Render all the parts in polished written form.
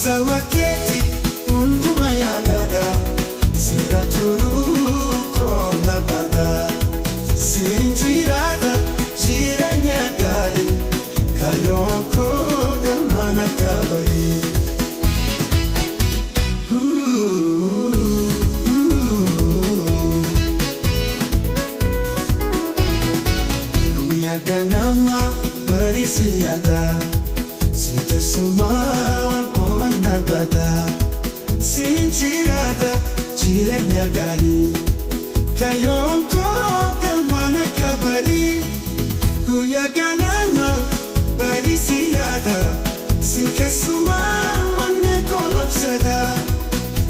Sawaketi unduma ya dada siraturu kona bada sinjirada jiranya gari kayoko damana kabari Miyaga nama berisiyada Sita semua bada sinjirada jirenya gari kayonko damana kabari kuyaganana barisiyada sinkesuma manekolopsada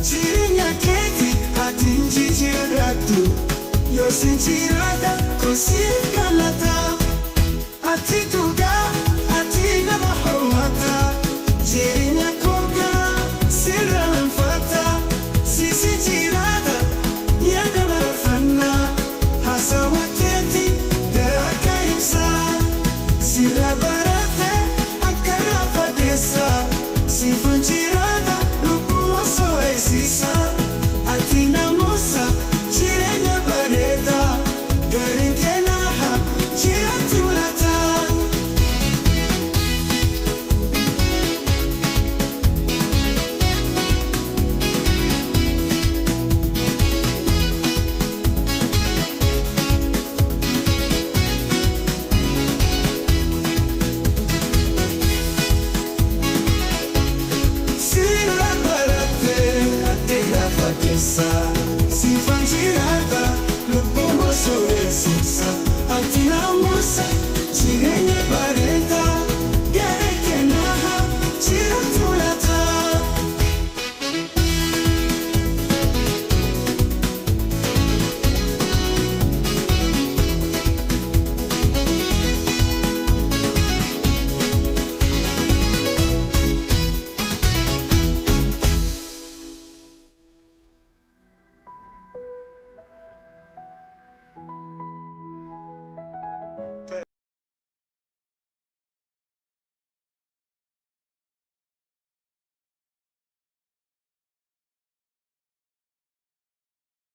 jirenya keti atinji jiratu yo sinjirada kosikalata atituga atina mahawata jirenya Sila barate akara fadesa, si funci